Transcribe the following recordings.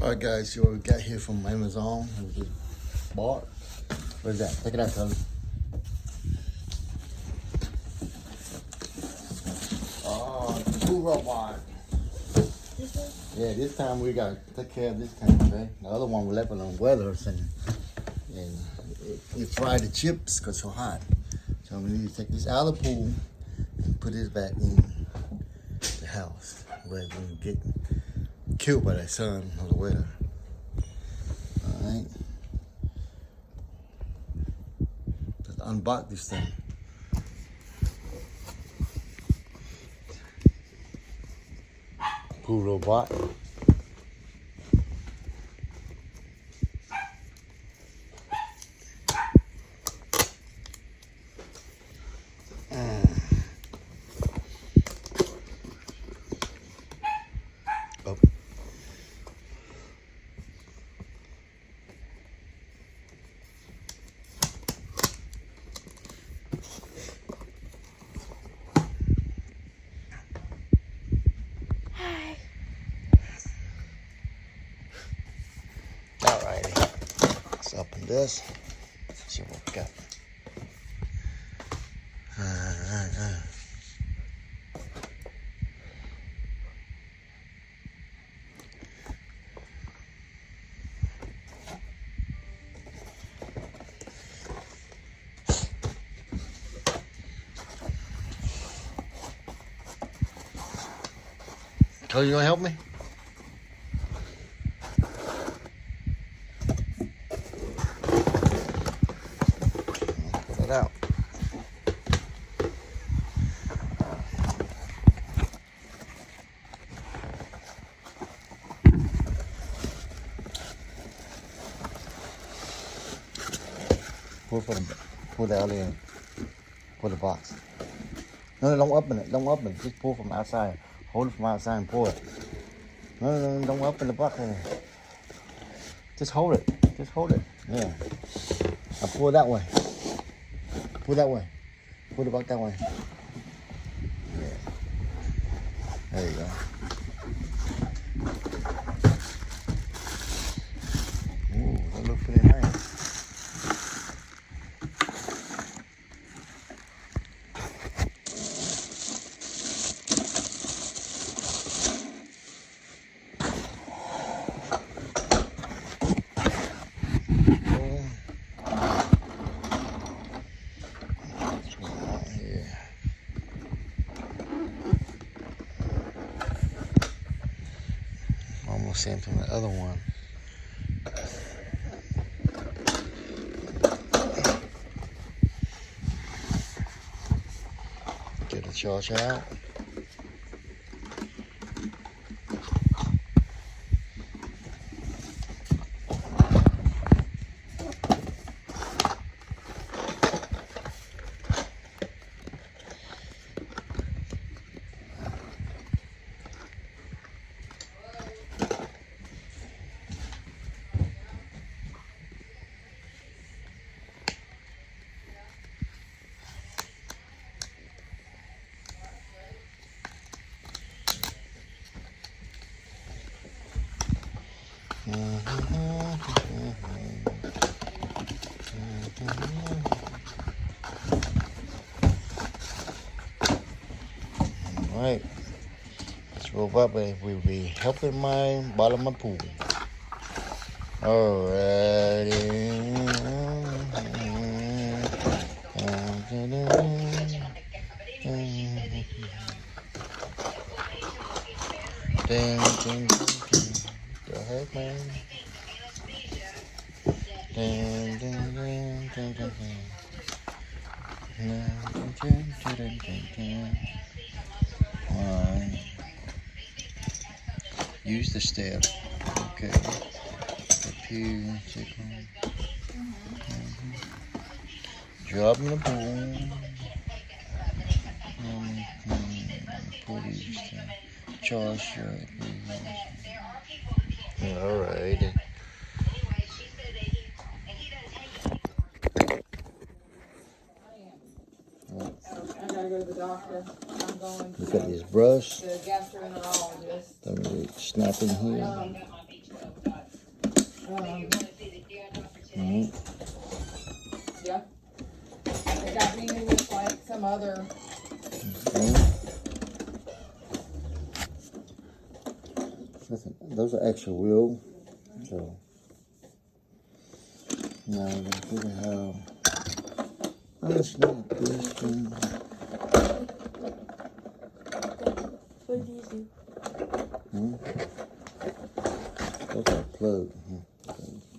Alright guys, see what we got here from Amazon. We just bought. What is that? Check it out, Charlie. Oh, the pool robot. Yeah, this time we got to take care of this tank, okay? The other one we left it on weathers and it fried the chips because it's so hot. So we need to take this out of the pool and put this back in the house where it won't get killed by the sun or the weather. Alright. Just unbox this thing. Pool robot. Oh. Alrighty, let's open this. Let's see what we got. So you gonna help me? Pull it out. Pull the alley in. Pull the box. No, don't open it. Don't open it. Just pull from outside. Hold it from outside and pull it. No, don't open the box. Just hold it. Just hold it. Yeah. Now pull that way. Pull that way. Pull the box that way. Yeah. There you go. Ooh, that looks pretty nice. Almost same from the other one. Get the charge out. Alright, this robot will be helping my bottom of my pool. Alrighty. Ding, ding, ding, ding. Go ahead, man. Ding, ding, ding, ding, ding, ding. Use the step. Okay. Up here, chicken. Drop in the pool. Pull these things. Charge your. Alright. I gotta go to the doctor. I'm going to. Look at this brush. The gastroenterologist. Let me snap in here. Alright. Yeah. They got me with like some other. Okay. Those are extra wheel. So now we're gonna figure how. Let's not this thing. What did you do? That's our plug.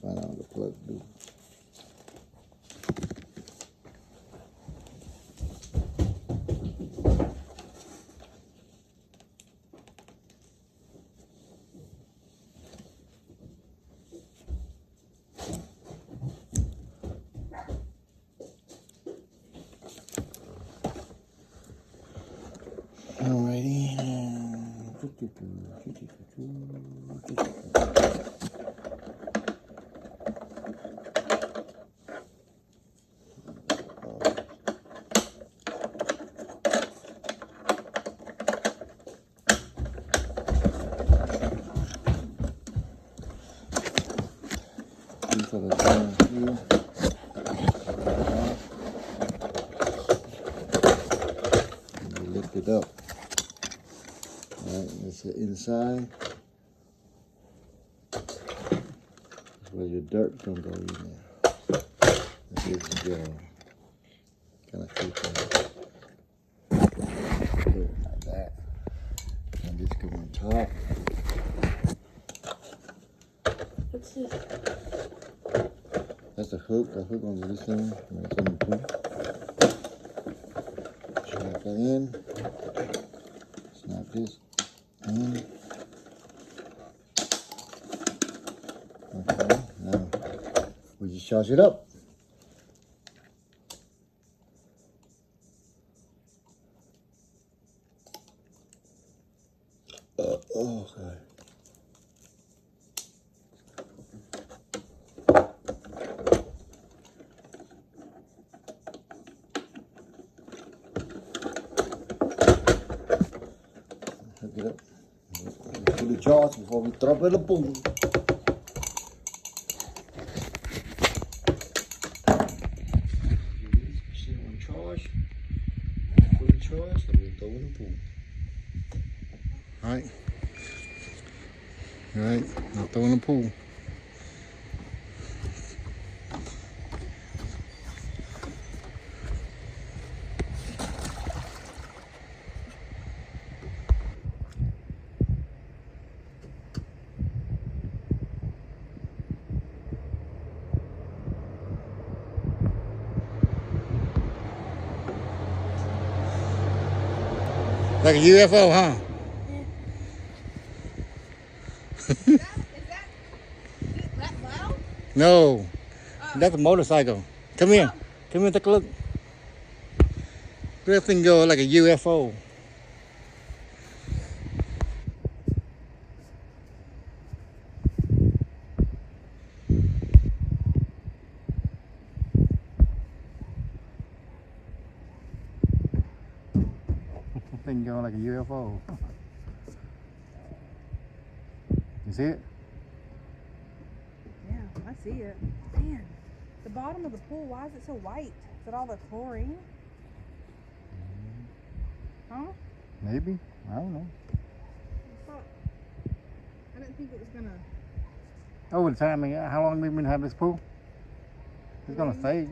Find out what the plug do. Alrighty. These are the down here. And we lift it up. Alright, that's the inside. That's where your dirt's gonna go in there. This is your kind of keep it like that. And just go on top. What's this? That's the hook. The hook on this thing. It's on the pool. Snap that in. Snap this in. Okay. Now we just charge it up. Okay. Hook it up. Put the charge before we drop it in the pool. Sit on charge. Put the charge, and we throw it in the pool. Alright. Alright, now throw in the pool. Like a UFO, huh? Is that loud? No, that's a motorcycle. Come here. Come here, take a look. That thing go like a UFO. Thing going like a UFO. You see it? Yeah, I see it. Man, the bottom of the pool, why is it so white? Is it all the chlorine? Huh? Maybe. I don't know. I didn't think it was gonna. Over the time, how long have we been having this pool? It's gonna fade.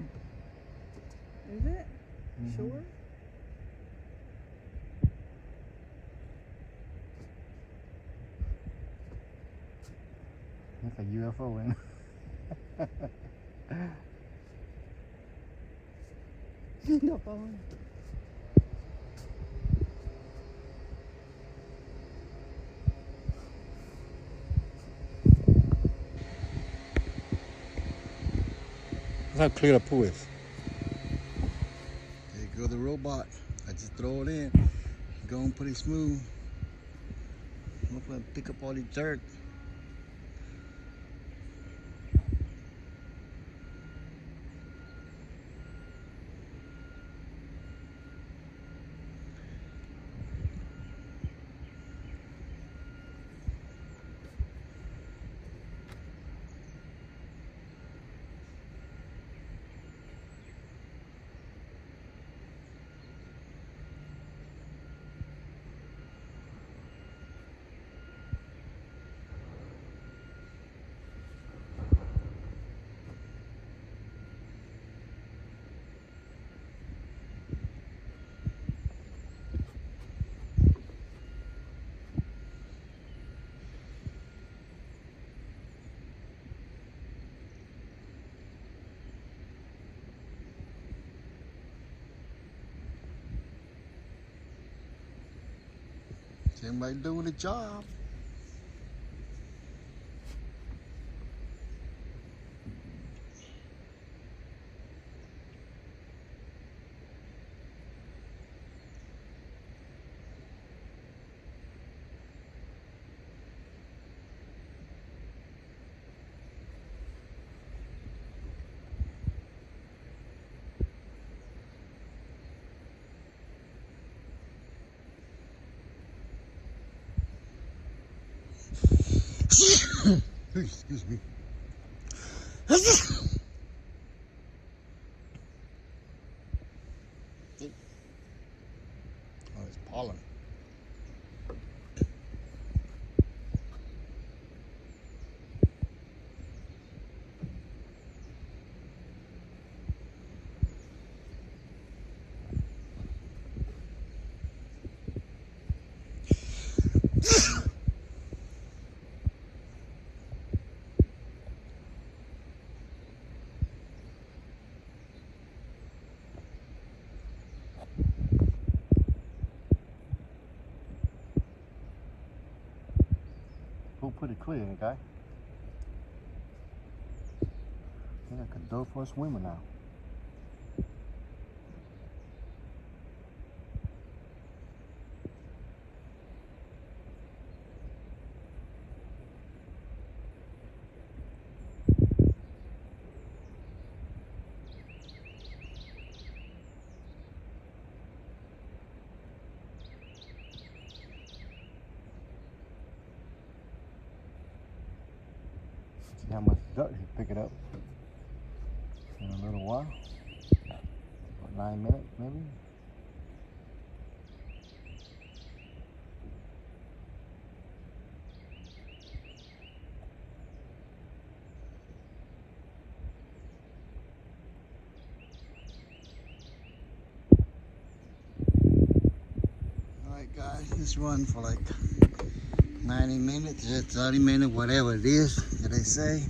Is it? Sure. It's a UFO, ain't it? No phone. That's how clear the pool is. There you go, the robot. I just throw it in. Go and put it smooth. Hopefully pick up all the dirt. Somebody doing the job. Excuse me. Oh, it's pollen. Pool pretty clear, okay? I think I could go for a swimmer now. See how much dirt he pick it up in a little while. About 9 minutes maybe. Alright guys, this run for like 90 minutes, 30 minutes, whatever it is that they say.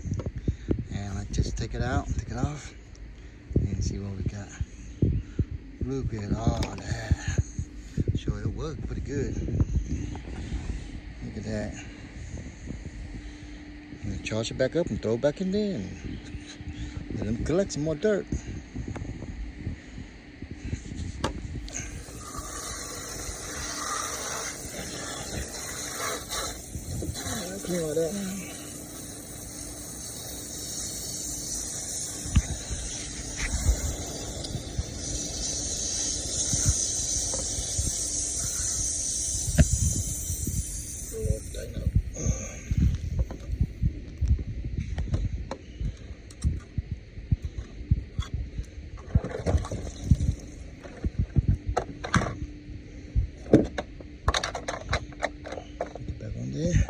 And I just take it out, take it off, and see what we got. Look at all that. So it worked pretty good. Look at that. And charge it back up and throw it back in there and let them collect some more dirt. Clean all that. Back on there.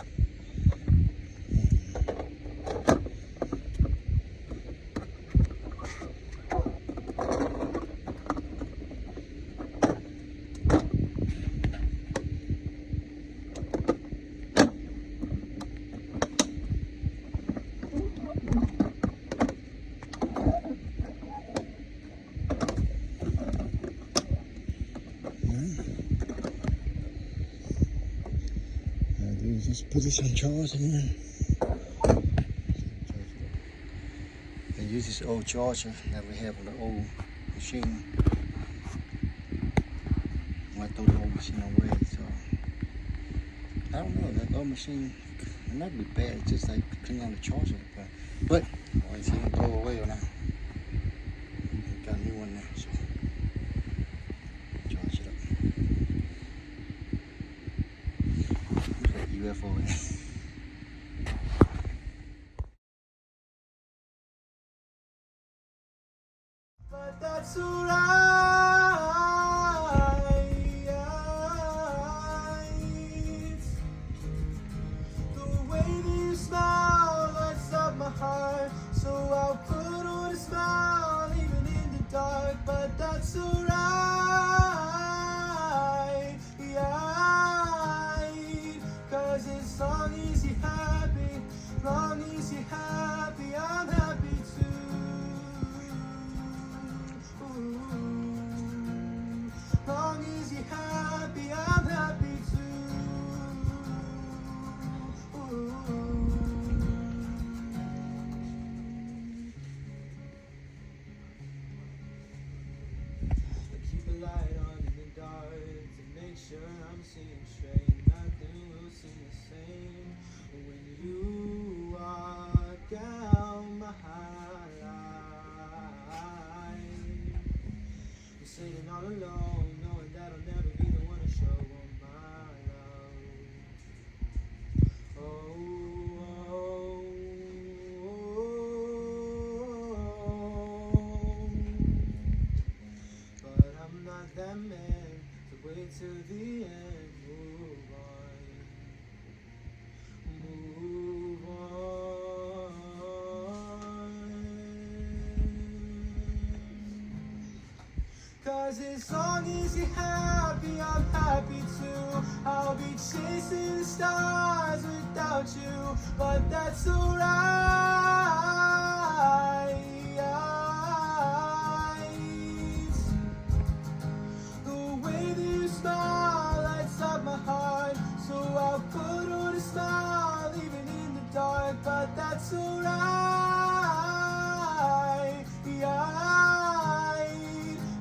Just put this on charge and then I use this old charger that we have on the old machine. I throw the old machine away, so I don't know, that old machine it might be bad, it's just like clean out the charger, but it's gonna throw away or not. Got a new one now, so charge it up. UFO. But that's alright. The way that you smile lights up my heart. So I'll put on a smile even in the dark. But that's alright. Cause as long as you're happy, long as you're happy, I'm happy too. Long as you're happy, I'm happy too. 'Cause as long as you're happy, I'm happy too. I'll be chasing the stars without you, but that's alright. The way that you smile lights up my heart, so I'll put on a smile even in the dark, but that's alright.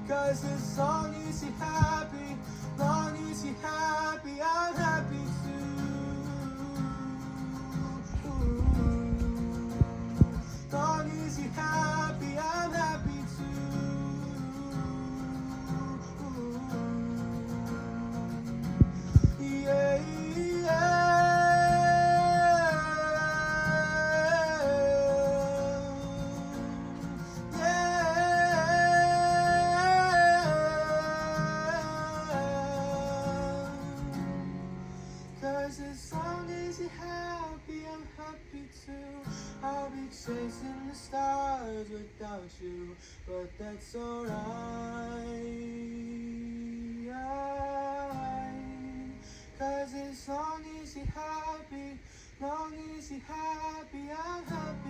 'Cause as long as you're happy, long as you're happy, I'm happy too. Long as you're happy, I'm happy too. Yeah, Cause as long as you're happy, I'm happy too. I'll be chasing the stars without you, but that's alright. Cause as long as you're happy, long as you're happy, I'm happy.